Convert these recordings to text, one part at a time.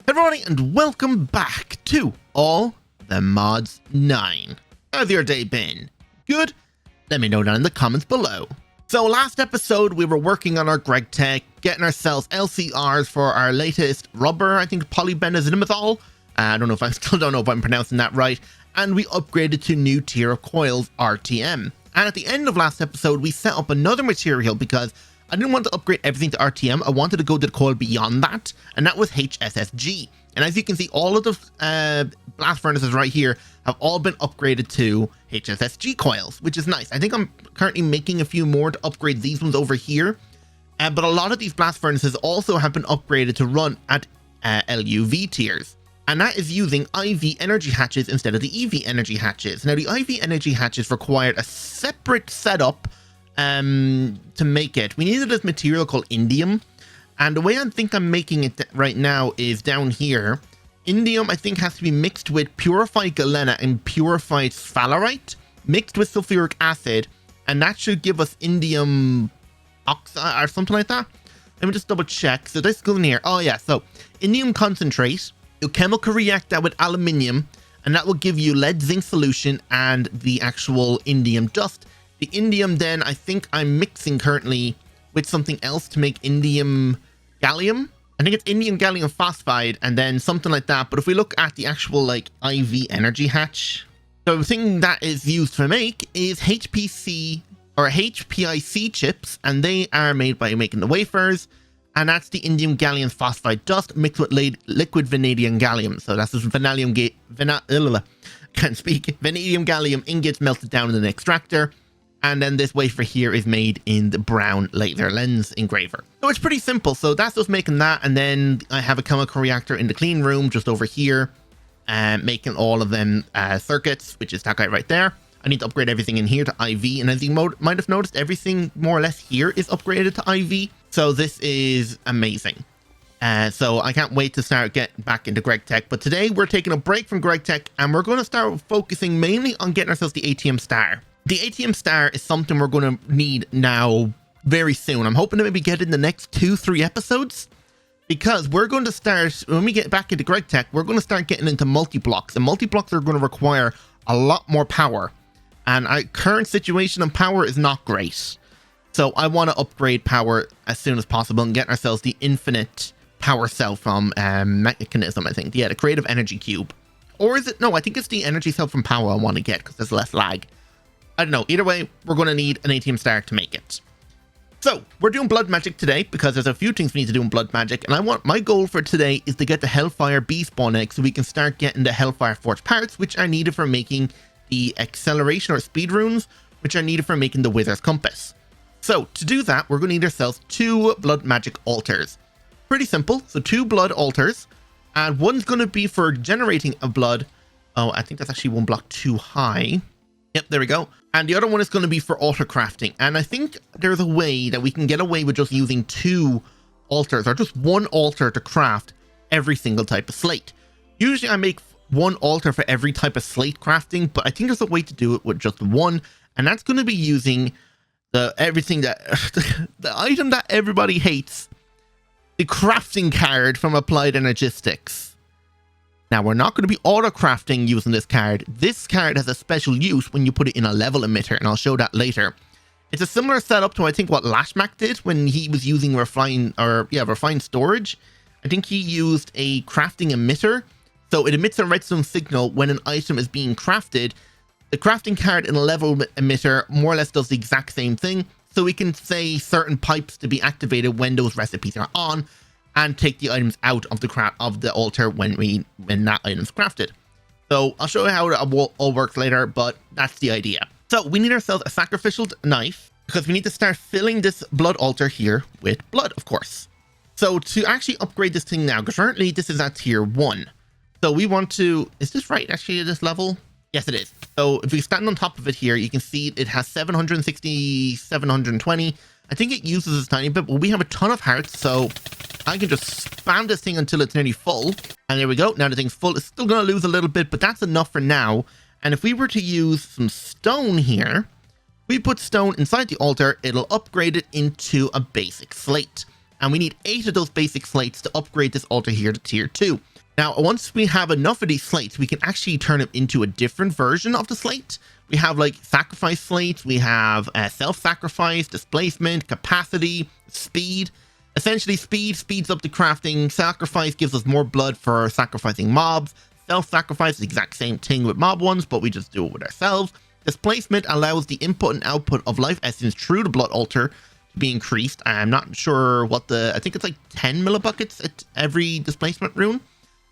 Everybody, and welcome back to All the Mods 9. How's your day been? Good? Let me know down in the comments below. So last episode we were working on our Greg Tech, getting ourselves LCRs for our latest rubber, I think polybenzoyl. I still don't know if I'm pronouncing that right. And we upgraded to new tier of coils, RTM. And at the end of last episode we set up another material because I didn't want to upgrade everything to RTM. I wanted to go to the coil beyond that, and that was HSSG. And as you can see, all of the blast furnaces right here have all been upgraded to HSSG coils, which is nice. I think I'm currently making a few more to upgrade these ones over here. But a lot of these blast furnaces also have been upgraded to run at LUV tiers. And that is using IV energy hatches instead of the EV energy hatches. Now, the IV energy hatches required a separate setup to make it. We needed this material called indium, and the way I think I'm making it right now is down here. Indium I think has to be mixed with purified galena and purified sphalerite mixed with sulfuric acid, and that should give us indium oxide or something like that. Let me just double check. So this goes in here. Oh yeah, so indium concentrate, you chemical react that with aluminium, and that will give you lead zinc solution and the actual indium dust. The indium then, I think I'm mixing currently with something else to make indium gallium. I think it's indium gallium phosphide and then something like that. But if we look at the actual like IV energy hatch, so the thing that is used to make is HPC or HPIC chips, and they are made by making the wafers. And that's the indium gallium phosphide dust mixed with liquid vanadium gallium. So that's just vanadium vanadium gallium ingots melted down in an extractor. And then this wafer here is made in the brown laser lens engraver. So it's pretty simple. So that's just making that. And then I have a chemical reactor in the clean room just over here, making all of them circuits, which is that guy right there. I need to upgrade everything in here to IV. And as you might have noticed, everything more or less here is upgraded to IV. So this is amazing. So I can't wait to start getting back into Greg Tech. But today we're taking a break from Greg Tech and we're going to start focusing mainly on getting ourselves the ATM Star. The ATM Star is something we're going to need now very soon. I'm hoping to maybe get in the next 2-3 episodes, because we're going to start, when we get back into Greg Tech, we're going to start getting into multi-blocks, and multi-blocks are going to require a lot more power. And our current situation on power is not great. So I want to upgrade power as soon as possible and get ourselves the infinite power cell from Mechanism, I think. Yeah, the creative energy cube. Or is it? No, I think it's the energy cell from power I want to get because there's less lag. I don't know. Either way, we're going to need an ATM Star to make it. So we're doing blood magic today because there's a few things we need to do in blood magic. And my goal for today is to get the Hellfire Bee spawn egg so we can start getting the Hellfire Forge parts, which are needed for making the acceleration or speed runes, which are needed for making the Wither's Compass. So to do that, we're going to need ourselves 2 blood magic altars. Pretty simple. So 2 blood altars, and one's going to be for generating a blood. Oh, I think that's actually 1 block too high. Yep, there we go. And the other one is going to be for autocrafting. And I think there's a way that we can get away with just using 2 altars or just 1 altar to craft every single type of slate. Usually I make 1 altar for every type of slate crafting, but I think there's a way to do it with just 1. And that's going to be using the item that everybody hates, the crafting card from Applied Energistics. Now, we're not going to be auto-crafting using this card. This card has a special use when you put it in a level emitter, and I'll show that later. It's a similar setup to, I think, what Lashmac did when he was using refined storage. I think he used a crafting emitter, so it emits a redstone signal when an item is being crafted. The crafting card in a level emitter more or less does the exact same thing, so we can say certain pipes to be activated when those recipes are on, and take the items out of the altar when that item's crafted. So I'll show you how it all works later, but that's the idea. So we need ourselves a sacrificial knife because we need to start filling this blood altar here with blood, of course. So to actually upgrade this thing now, because currently this is at tier 1. So we want to, is this right actually at this level? Yes, it is. So if we stand on top of it here, you can see it has 760, 720. I think it uses a tiny bit, but we have a ton of hearts, so I can just spam this thing until it's nearly full. And there we go. Now the thing's full. It's still going to lose a little bit, but that's enough for now. And if we were to use some stone here, we put stone inside the altar, it'll upgrade it into a basic slate. And we need 8 of those basic slates to upgrade this altar here to tier 2. Now, once we have enough of these slates, we can actually turn them into a different version of the slate. We have like sacrifice slates, we have self-sacrifice, displacement, capacity, speed. Essentially, speed speeds up the crafting, sacrifice gives us more blood for sacrificing mobs, self-sacrifice is the exact same thing with mob ones, but we just do it with ourselves. Displacement allows the input and output of life essence through the blood altar to be increased. I'm not sure what I think it's like 10 millibuckets at every displacement rune.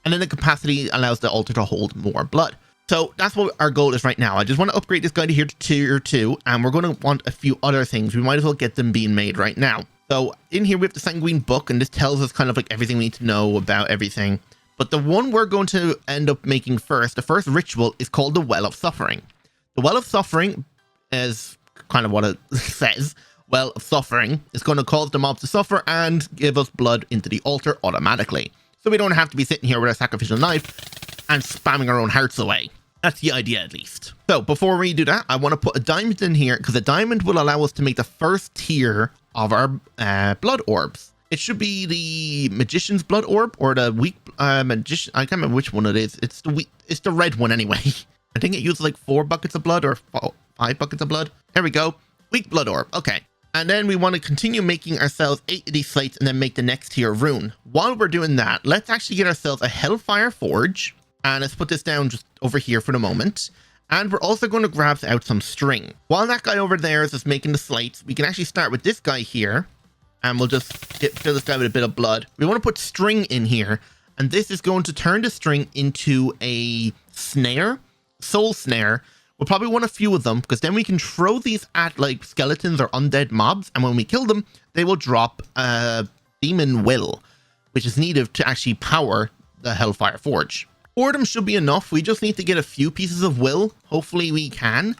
And then the capacity allows the altar to hold more blood. So that's what our goal is right now. I just want to upgrade this guy to here to tier 2, and we're going to want a few other things. We might as well get them being made right now. So in here we have the Sanguine book, and this tells us kind of like everything we need to know about everything. But the one we're going to end up making first, the first ritual, is called the Well of Suffering. The Well of Suffering is kind of what it says. Well of Suffering is going to cause the mobs to suffer and give us blood into the altar automatically. So we don't have to be sitting here with a sacrificial knife and spamming our own hearts away. That's the idea, at least. So before we do that, I want to put a diamond in here because a diamond will allow us to make the first tier of our blood orbs. It should be the Magician's Blood Orb or the Weak Magician. I can't remember which one it is. It's the red one anyway. I think it uses like 4 buckets of blood or 5 buckets of blood. There we go. Weak Blood Orb. Okay. And then we want to continue making ourselves 8 of these slates and then make the next tier rune. While we're doing that, let's actually get ourselves a Hellfire Forge. And let's put this down just over here for the moment. And we're also going to grab out some string. While that guy over there is just making the slates, we can actually start with this guy here. And we'll just fill this guy with a bit of blood. We want to put string in here. And this is going to turn the string into a snare, soul snare. We'll probably want a few of them because then we can throw these at like skeletons or undead mobs. And when we kill them, they will drop demon will, which is needed to actually power the Hellfire Forge. 4 of them should be enough. We just need to get a few pieces of will. Hopefully we can.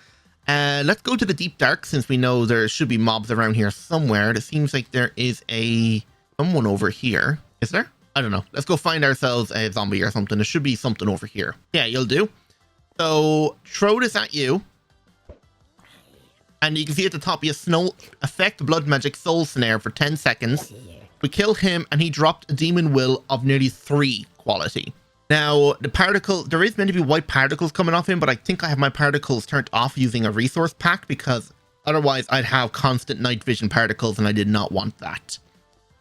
Let's go to the Deep Dark since we know there should be mobs around here somewhere. It seems like there is someone over here. Is there? I don't know. Let's go find ourselves a zombie or something. There should be something over here. Yeah, you'll do. So throw this at you. And you can see at the top, he has Snow Effect Blood Magic Soul Snare for 10 seconds. We kill him and he dropped a Demon Will of nearly 3 quality. Now, the particle, there is meant to be white particles coming off him, but I think I have my particles turned off using a resource pack because otherwise I'd have constant night vision particles and I did not want that.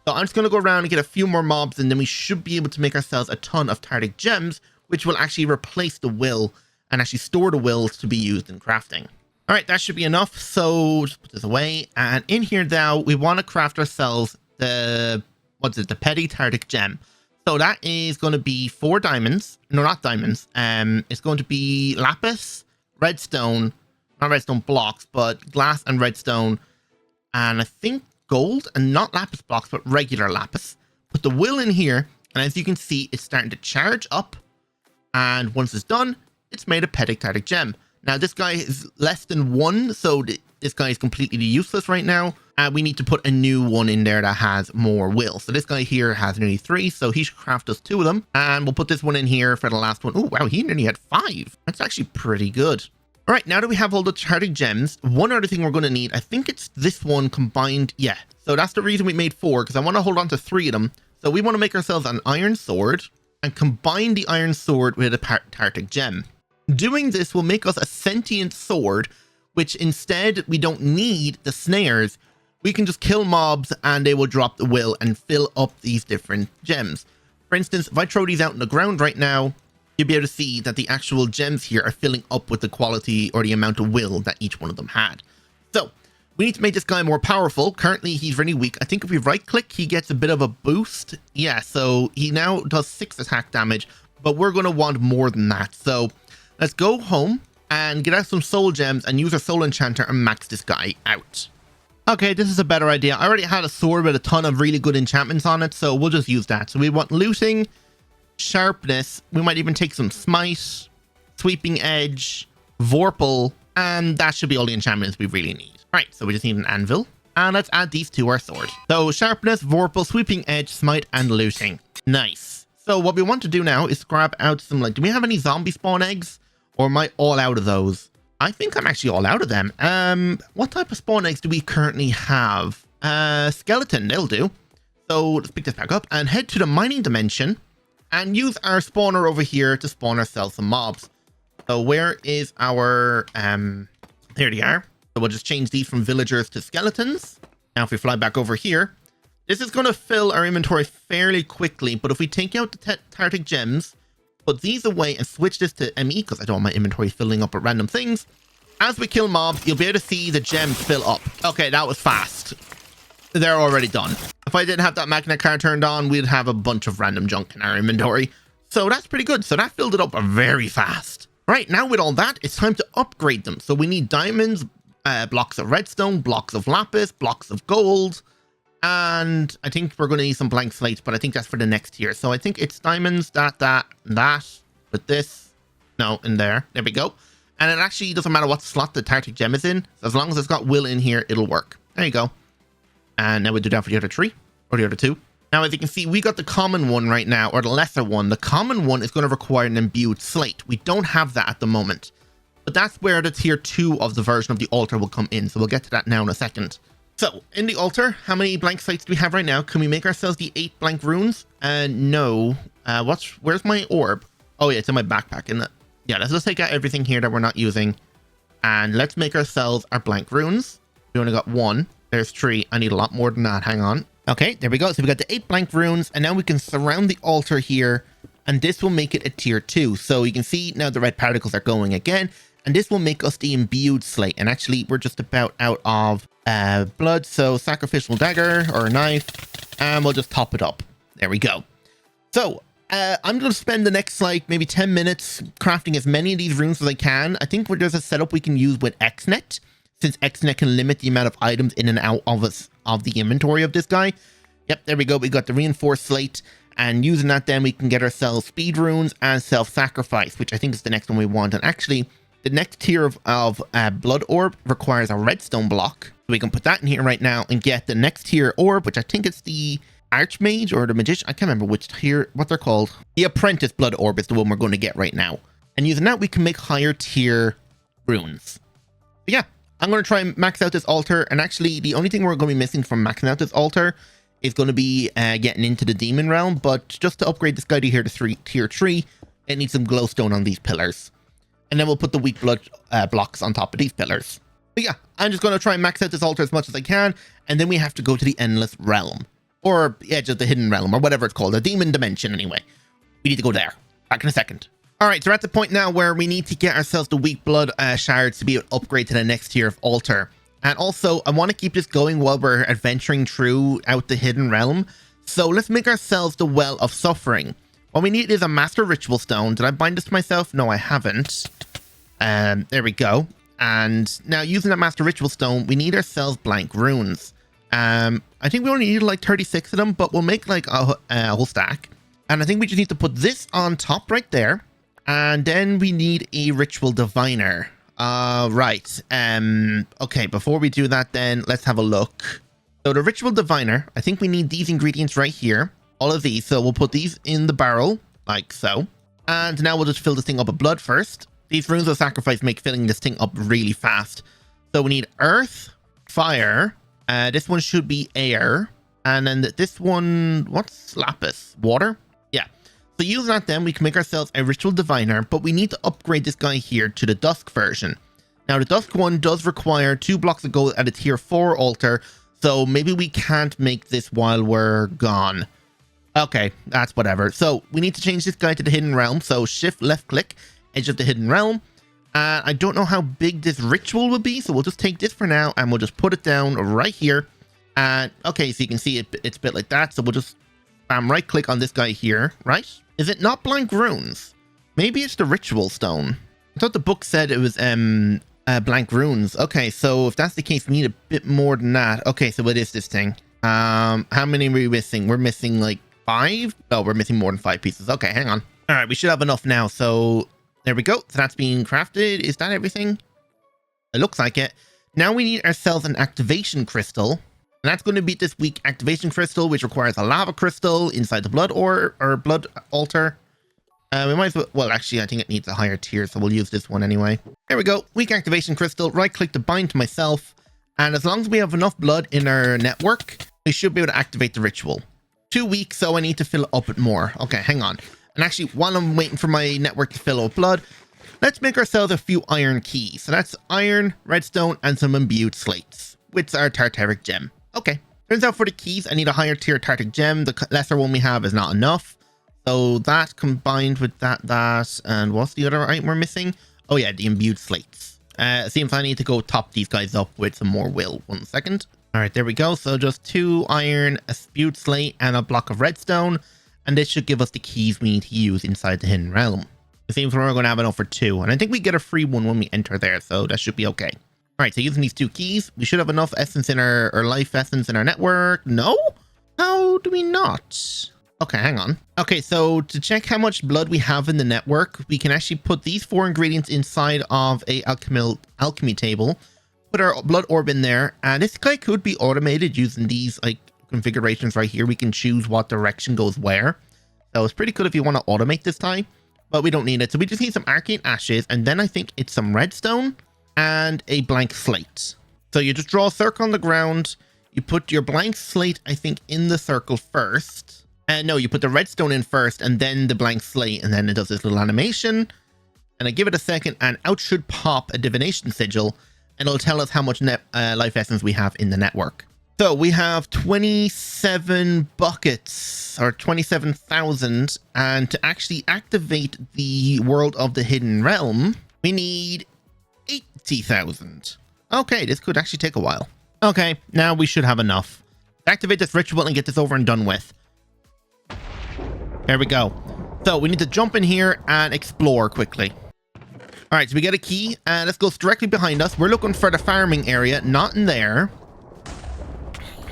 So I'm just going to go around and get a few more mobs and then we should be able to make ourselves a ton of Tardic Gems, which will actually replace the will and actually store the wills to be used in crafting. All right, that should be enough. So just put this away. And in here now, we want to craft ourselves the Petty Tardic Gem. So that is going to be 4 diamonds. No, not diamonds. It's going to be lapis, redstone, not redstone blocks, but glass and redstone. And I think gold, and not lapis blocks, but regular lapis. Put the will in here. And as you can see, it's starting to charge up. And once it's done, it's made a Petty Tardic Gem. Now, this guy is less than 1, so this guy is completely useless right now. We need to put a new one in there that has more will. So this guy here has nearly 3, so he should craft us 2 of them. And we'll put this one in here for the last one. Oh, wow, he nearly had 5. That's actually pretty good. All right, now that we have all the Tardic Gems, one other thing we're going to need, I think it's this one combined. Yeah, so that's the reason we made 4, because I want to hold on to 3 of them. So we want to make ourselves an iron sword and combine the iron sword with a Tardic Gem. Doing this will make us a sentient sword, which instead we don't need the snares. We can just kill mobs and they will drop the will and fill up these different gems. For instance, if I throw these out in the ground right now, you'll be able to see that the actual gems here are filling up with the quality or the amount of will that each one of them had. So we need to make this guy more powerful. Currently, he's really weak. I think if we right click, he gets a bit of a boost. Yeah, so he now does 6 attack damage, but we're going to want more than that. So let's go home and get out some soul gems and use our soul enchanter and max this guy out. Okay, this is a better idea. I already had a sword with a ton of really good enchantments on it, so we'll just use that. So we want looting, sharpness. We might even take some smite, sweeping edge, vorpal, and that should be all the enchantments we really need. All right, so we just need an anvil, and let's add these to our sword. So sharpness, vorpal, sweeping edge, smite, and looting. Nice. So what we want to do now is grab out some, like, do we have any zombie spawn eggs? Or am I all out of those? I think I'm actually all out of them. What type of spawn eggs do we currently have? Skeleton, they'll do. So let's pick this back up and head to the mining dimension. and use our spawner over here to spawn ourselves some mobs. So where is our, here they are. So we'll just change these from villagers to skeletons. Now if we fly back over here, this is going to fill our inventory fairly quickly, but if we take out the Tartic gems, put these away and switch this to ME, because I don't want my inventory filling up with random things, as we kill mobs, you'll be able to see the gems fill up. Okay, that was fast. They're already done. If I didn't have that magnet card turned on, we'd have a bunch of random junk in our inventory. So that's pretty good. So that filled it up very fast. Right, now with all that, it's time to upgrade them. So we need diamonds, blocks of redstone, blocks of lapis, blocks of gold, and I think we're going to need some blank slates, but I think that's for the next tier. So I think it's diamonds, that, with this, no, in there. There we go. And it actually doesn't matter what slot the Tartic gem is in. So as long as it's got will in here, it'll work. There you go. And now we do that for the other 3, or the other 2. Now, as you can see, we got the common one right now, or the lesser one. The common one is going to require an imbued slate. We don't have that at the moment. But that's where the tier 2 of the version of the altar will come in. So we'll get to that now in a second. So, in the altar, how many blank slates do we have right now? Can we make ourselves the 8 blank runes? No. Where's my orb? Oh yeah, it's in my backpack, isn't it? Yeah, let's just take out everything here that we're not using. And let's make ourselves our blank runes. We only got 1. There's 3. I need a lot more than that. Hang on. Okay, there we go. So we got the 8 blank runes, and now we can surround the altar here, and this will make it a tier 2. So you can see now the red particles are going again, and this will make us the imbued slate. And actually, we're just about out of blood, so sacrificial dagger or knife, and we'll just top it up. There we go. So I'm going to spend the next like maybe 10 minutes crafting as many of these runes as I can. I think there's a setup we can use with XNet, since XNet can limit the amount of items in and out of the inventory of this guy. Yep, there we go. We got the reinforced slate, and using that then we can get ourselves speed runes and self-sacrifice, which I think is the next one we want. And actually, the next tier of blood orb requires a redstone block. So we can put that in here right now and get the next tier orb, which I think it's the archmage or the magician. I can't remember which tier, what they're called. The apprentice blood orb is the one we're going to get right now. And using that, we can make higher tier runes. But yeah, I'm going to try and max out this altar. And actually, the only thing we're going to be missing from maxing out this altar is going to be getting into the demon realm. But just to upgrade this guy to here to tier 3, it needs some glowstone on these pillars. And then we'll put the weak blood blocks on top of these pillars. But yeah, I'm just going to try and max out this altar as much as I can. And then we have to go to the endless realm. Or the edge of the hidden realm, or whatever it's called. The demon dimension, anyway. We need to go there. Back in a second. Alright, so we're at the point now where we need to get ourselves the weak blood shards to be able to upgrade to the next tier of altar. And also, I want to keep this going while we're adventuring through out the hidden realm. So let's make ourselves the Well of Suffering. What we need is a Master Ritual Stone. Did I bind this to myself? No, I haven't. There we go. And now using that Master Ritual Stone, we need ourselves blank runes. I think we only need like 36 of them, but we'll make like a whole stack. And I think we just need to put this on top right there. And then we need a Ritual Diviner. Right. Okay, before we do that then, let's have a look. So the Ritual Diviner, I think we need these ingredients right here. All of these. So we'll put these in the barrel, like so. And now we'll just fill this thing up with blood first. These runes of sacrifice make filling this thing up really fast. So we need earth, fire. This one should be air. And then this one, what's lapis? Water? Yeah. So using that then, we can make ourselves a Ritual Diviner, but we need to upgrade this guy here to the Dusk version. Now, the Dusk one does require 2 blocks of gold at a tier 4 altar, so maybe we can't make this while we're gone. Okay, that's whatever. So we need to change this guy to the Hidden Realm, so shift left click, edge of the Hidden Realm. I don't know how big this ritual will be, so we'll just take this for now, and we'll just put it down right here. And okay, so you can see it's built like that, so we'll just right click on this guy here, right? Is it not blank runes? Maybe it's the ritual stone. I thought the book said it was blank runes. Okay, so if that's the case, we need a bit more than that. Okay, so what is this thing? How many are we missing? We're missing like 5? Oh, we're missing more than 5 pieces. Okay, hang on. All right, we should have enough now. So there we go. So that's being crafted. Is that everything? It looks like it. Now we need ourselves an activation crystal. And that's going to be this weak activation crystal, which requires a lava crystal inside the blood or blood altar. We might as well, actually, I think it needs a higher tier, so we'll use this one anyway. There we go. Weak activation crystal. Right click to bind to myself. And as long as we have enough blood in our network, we should be able to activate the ritual. 2 weeks, so I need to fill it up with more. Okay, hang on. And actually, while I'm waiting for my network to fill with blood, let's make ourselves a few iron keys. So that's iron, redstone, and some imbued slates, with our tartaric gem. Okay. Turns out for the keys, I need a higher tier tartaric gem. The lesser one we have is not enough. So that combined with that, and what's the other item we're missing? Oh yeah, the imbued slates. Seems I need to go top these guys up with some more will. 1 second. All right, there we go. So just 2 iron, a imbued slate, and a block of redstone. And this should give us the keys we need to use inside the hidden realm. It seems we're going to have enough for 2. And I think we get a free one when we enter there. So that should be okay. All right, so using these 2 keys, we should have enough essence in our life essence in our network. No? How do we not? Okay, hang on. Okay, so to check how much blood we have in the network, we can actually put these 4 ingredients inside of a alchemy table, put our blood orb in there, and this guy could be automated using these like configurations right here. We can choose what direction goes where. So it's pretty cool if you want to automate this time, but we don't need it. So we just need some arcane ashes, and then I think it's some redstone and a blank slate. So you just draw a circle on the ground. You put your blank slate, I think, in the circle first. No, you put the redstone in first and then the blank slate, and then it does this little animation. And I give it a second, and out should pop a divination sigil, and it'll tell us how much life essence we have in the network. So we have 27 buckets, or 27,000, and to actually activate the world of the hidden realm, we need 80,000. Okay, this could actually take a while. Okay, now we should have enough. Activate this ritual and get this over and done with. There we go. So we need to jump in here and explore quickly. All right, so we get a key, and this goes directly behind us. We're looking for the farming area, not in there.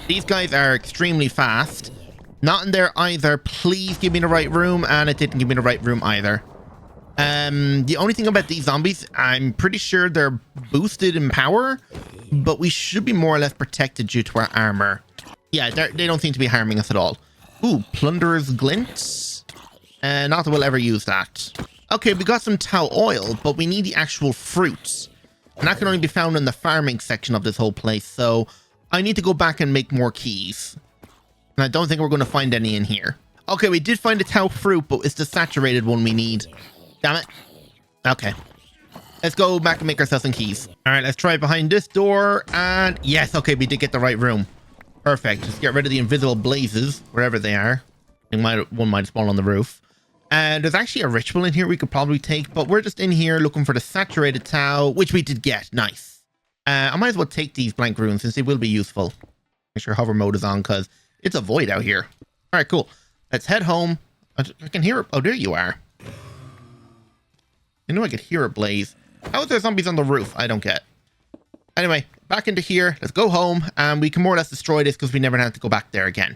These guys are extremely fast. Not in there either. Please give me the right room, and it didn't give me the right room either. The only thing about these zombies, I'm pretty sure they're boosted in power, but we should be more or less protected due to our armor. Yeah, they don't seem to be harming us at all. Ooh, Plunderer's Glint. Not that we'll ever use that. Okay, we got some tau oil, but we need the actual fruits. And that can only be found in the farming section of this whole place, so I need to go back and make more keys. And I don't think we're going to find any in here. Okay, we did find a tau fruit, but it's the saturated one we need. Damn it. Okay. Let's go back and make ourselves some keys. All right, let's try behind this door. And yes, okay, we did get the right room. Perfect. Just get rid of the invisible blazes, wherever they are. One might spawn on the roof. And there's actually a ritual in here we could probably take, but we're just in here looking for the saturated tau, which we did get. Nice. I might as well take these blank runes since they will be useful. Make sure hover mode is on because it's a void out here. All right, cool. Let's head home. I can hear it. Oh, there you are. I knew I could hear a blaze. How is there zombies on the roof? I don't get. Anyway, back into here. Let's go home, and we can more or less destroy this because we never have to go back there again.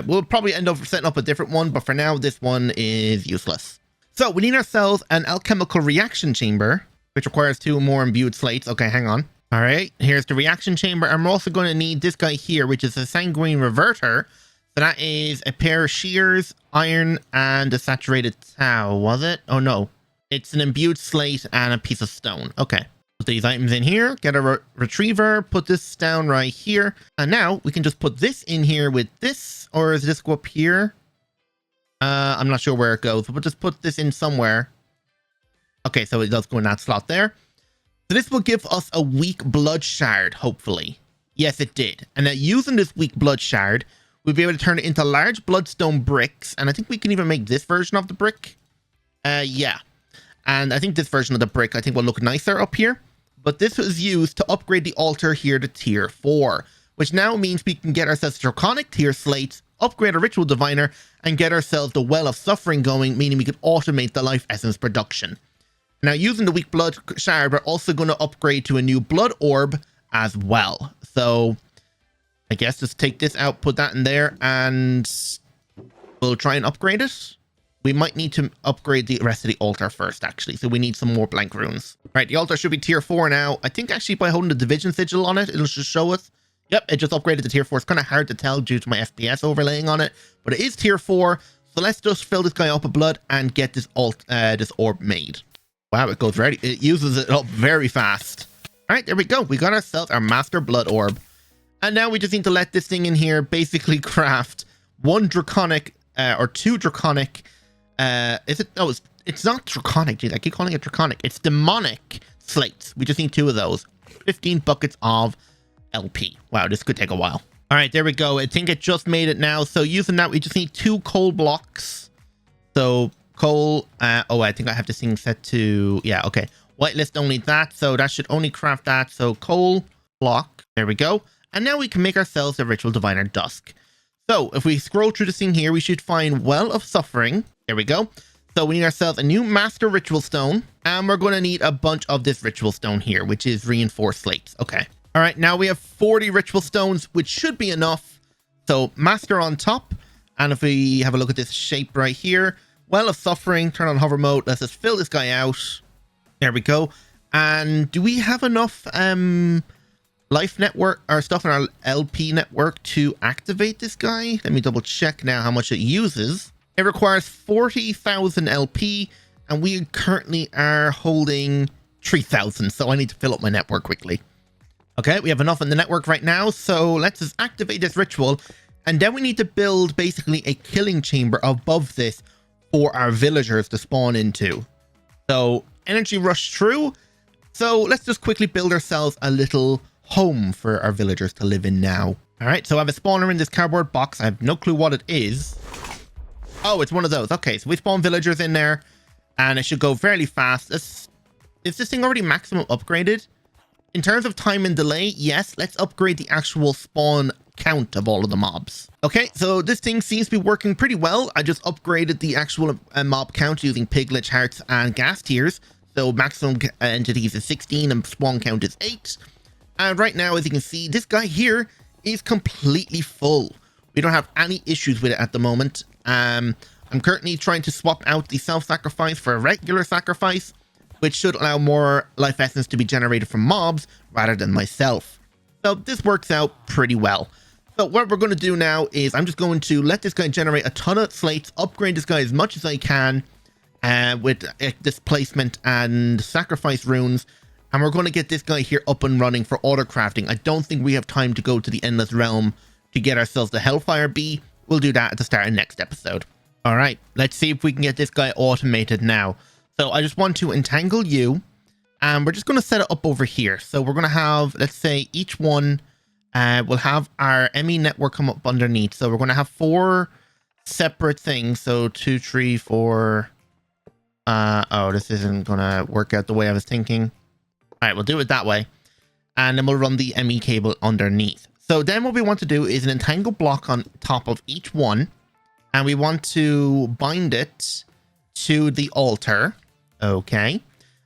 We'll probably end up setting up a different one, but for now, this one is useless. So we need ourselves an alchemical reaction chamber, which requires 2 more imbued slates. Okay, hang on. All right, here's the reaction chamber. And we're also going to need this guy here, which is a sanguine reverter. So that is a pair of shears, iron, and a saturated tau, was it? Oh, no. It's an imbued slate and a piece of stone. Okay. Put these items in here, get a retriever, put this down right here. And now we can just put this in here with this, or does this go up here? I'm not sure where it goes, but we'll just put this in somewhere. Okay, so it does go in that slot there. So this will give us a weak blood shard, hopefully. Yes, it did. And now using this weak blood shard, we'll be able to turn it into large bloodstone bricks. And I think we can even make this version of the brick. Yeah. And I think this version of the brick, I think will look nicer up here. But this was used to upgrade the altar here to tier 4, which now means we can get ourselves draconic tier slates, upgrade a ritual diviner, and get ourselves the well of suffering going, meaning we could automate the life essence production. Now, using the weak blood shard, we're also going to upgrade to a new blood orb as well. So I guess just take this out, put that in there, and we'll try and upgrade it. We might need to upgrade the rest of the altar first, actually. So we need some more blank runes. Right, the altar should be tier 4 now. I think actually by holding the division sigil on it, it'll just show us. Yep, it just upgraded to tier 4. It's kind of hard to tell due to my FPS overlaying on it, but it is tier 4. So let's just fill this guy up with blood and get this orb made. Wow, it goes ready. It uses it up very fast. All right, there we go. We got ourselves our master blood orb. And now we just need to let this thing in here basically craft 1 draconic or 2 draconic Is it? Oh, it's not draconic. Geez, I keep calling it draconic. It's demonic slates. We just need 2 of those. 15 buckets of LP. Wow, this could take a while. All right, there we go. I think it just made it now. So using that, we just need 2 coal blocks. So coal. Oh, I think I have this thing set to. Yeah, okay. Whitelist only that. So that should only craft that. So coal block. There we go. And now we can make ourselves a ritual diviner dusk. So if we scroll through this thing here, we should find Well of Suffering. There we go. So we need ourselves a new Master Ritual Stone. And we're going to need a bunch of this Ritual Stone here, which is reinforced slates. Okay. All right. Now we have 40 Ritual Stones, which should be enough. So Master on top. And if we have a look at this shape right here, Well of Suffering, turn on hover mode. Let's just fill this guy out. There we go. And do we have enough life network or stuff in our LP network to activate this guy? Let me double check now how much it uses. It requires 40,000 LP, and we currently are holding 3,000, so I need to fill up my network quickly. Okay, we have enough in the network right now, so let's just activate this ritual, and then we need to build basically a killing chamber above this for our villagers to spawn into. So energy rush through. So let's just quickly build ourselves a little home for our villagers to live in now. All right, so I have a spawner in this cardboard box. I have no clue what it is. Oh, it's one of those. Okay, so we spawn villagers in there, and it should go fairly fast. Is this thing already maximum upgraded? In terms of time and delay, yes, let's upgrade the actual spawn count of all of the mobs. Okay, so this thing seems to be working pretty well. I just upgraded the actual mob count using piglet hearts and gas tiers. So maximum entities is 16 and spawn count is 8. And right now, as you can see, this guy here is completely full. We don't have any issues with it at the moment. I'm currently trying to swap out the self-sacrifice for a regular sacrifice, which should allow more life essence to be generated from mobs rather than myself. So this works out pretty well. So what we're going to do now is I'm just going to let this guy generate a ton of slates, upgrade this guy as much as I can with displacement and sacrifice runes. And we're going to get this guy here up and running for autocrafting. I don't think we have time to go to the Endless Realm to get ourselves the Hellfire Bee. We'll do that at the start of next episode. All right, let's see if we can get this guy automated now. So I just want to entangle you, and we're just going to set it up over here. So we're going to have, let's say each one will have our ME network come up underneath. So we're going to have 4 separate things. So 2, 3, 4. Oh, this isn't going to work out the way I was thinking. All right, we'll do it that way. And then we'll run the ME cable underneath. So then what we want to do is an entangle block on top of each one. And we want to bind it to the altar. Okay.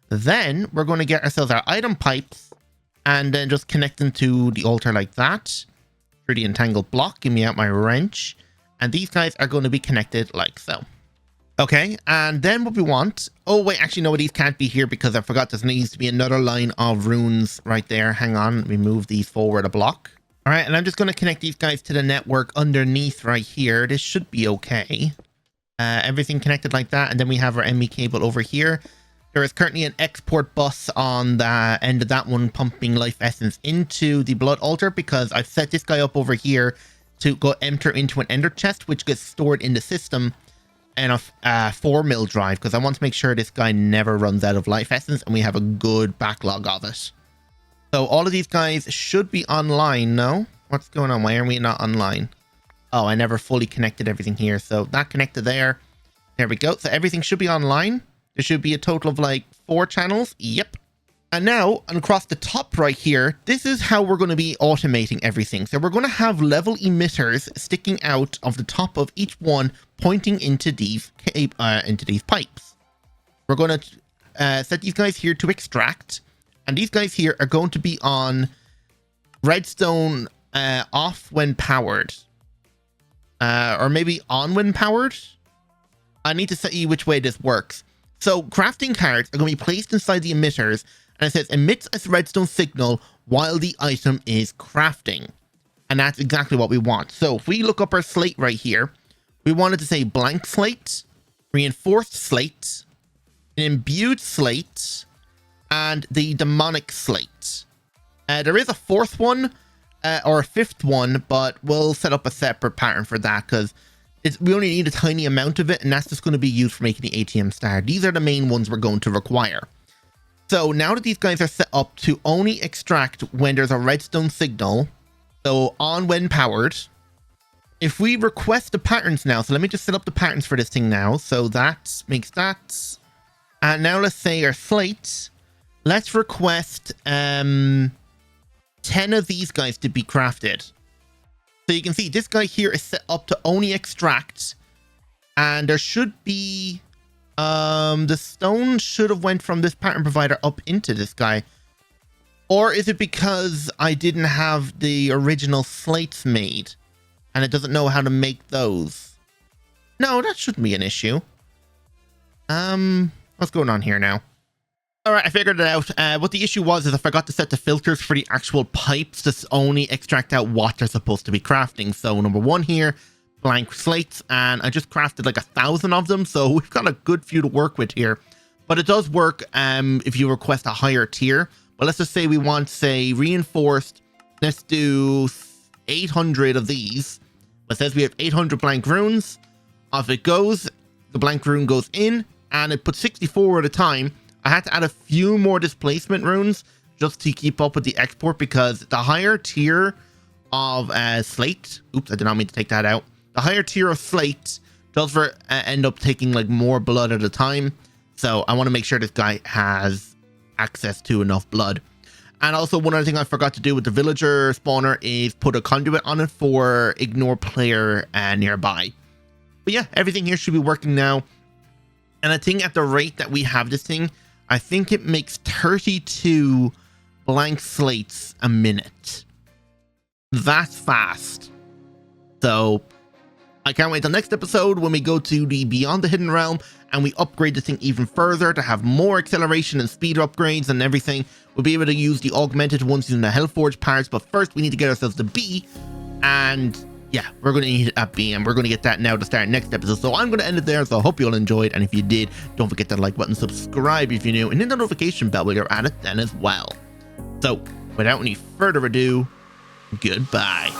Then we're going to get ourselves our item pipes and then just connect them to the altar like that. Through the entangled block, give me out my wrench. And these guys are going to be connected like so. Okay, and then what we want... Oh, wait, actually, no, these can't be here because I forgot there needs to be another line of runes right there. Hang on, let me move these forward a block. All right, and I'm just going to connect these guys to the network underneath right here. This should be okay. Everything connected like that, and then we have our ME cable over here. There is currently an export bus on the end of that one pumping life essence into the blood altar because I've set this guy up over here to go enter into an ender chest, which gets stored in the system and a 4 mil drive because I want to make sure this guy never runs out of life essence and we have a good backlog of it. So all of these guys should be online. No? What's going on? Why are we not online? Oh, I never fully connected everything here. So that connected there. There we go. So everything should be online. There should be a total of like 4 channels. Yep. And now across the top right here, this is how we're going to be automating everything. So we're going to have level emitters sticking out of the top of each one, pointing into these pipes. We're going to set these guys here to extract, and these guys here are going to be on redstone off when powered, or maybe on when powered. I need to see which way this works. So crafting cards are going to be placed inside the emitters, and it says emits a redstone signal while the item is crafting. And that's exactly what we want. So if we look up our slate right here, we wanted to say blank slate, reinforced slate, an imbued slate, and the demonic slate. There is a 4th one, or a 5th one, but we'll set up a separate pattern for that because we only need a tiny amount of it, and that's just going to be used for making the ATM Star. These are the main ones we're going to require. So now that these guys are set up to only extract when there's a redstone signal, so on when powered, if we request the patterns now, so let me just set up the patterns for this thing now. So that makes that. And now let's say our slate. Let's request 10 of these guys to be crafted. So you can see this guy here is set up to only extract. And there should be... the stone should have went from this pattern provider up into this guy. Or is it because I didn't have the original slates made and it doesn't know how to make those? No, that shouldn't be an issue. What's going on here now? All right, I figured it out. What the issue was is I forgot to set the filters for the actual pipes to only extract out what they're supposed to be crafting. So number one here, blank slates, and I just crafted like 1,000 of them, so we've got a good few to work with here. But it does work if you request a higher tier. But let's just say we want, say, reinforced. Let's do 800 of these. It says we have 800 blank runes. Off it goes. The blank rune goes in, and it puts 64 at a time. I had to add a few more displacement runes just to keep up with the export, because the higher tier of slate, oops, I did not mean to take that out. The higher tier of slate does end up taking like more blood at a time. So I want to make sure this guy has access to enough blood. And also one other thing I forgot to do with the villager spawner is put a conduit on it for ignore player nearby. But yeah, everything here should be working now. And I think at the rate that we have this thing, I think it makes 32 blank slates a minute. That's fast. So I can't wait till next episode when we go to the Beyond the Hidden Realm and we upgrade the thing even further to have more acceleration and speed upgrades and everything. We'll be able to use the augmented ones using the Hellforge parts, but first we need to get ourselves the B, and yeah, we're going to need that B, and we're going to get that now to start next episode. So I'm going to end it there, so I hope you all enjoyed, and if you did, don't forget that like button, subscribe if you're new, and hit the notification bell while you're at it then as well. So without any further ado, goodbye.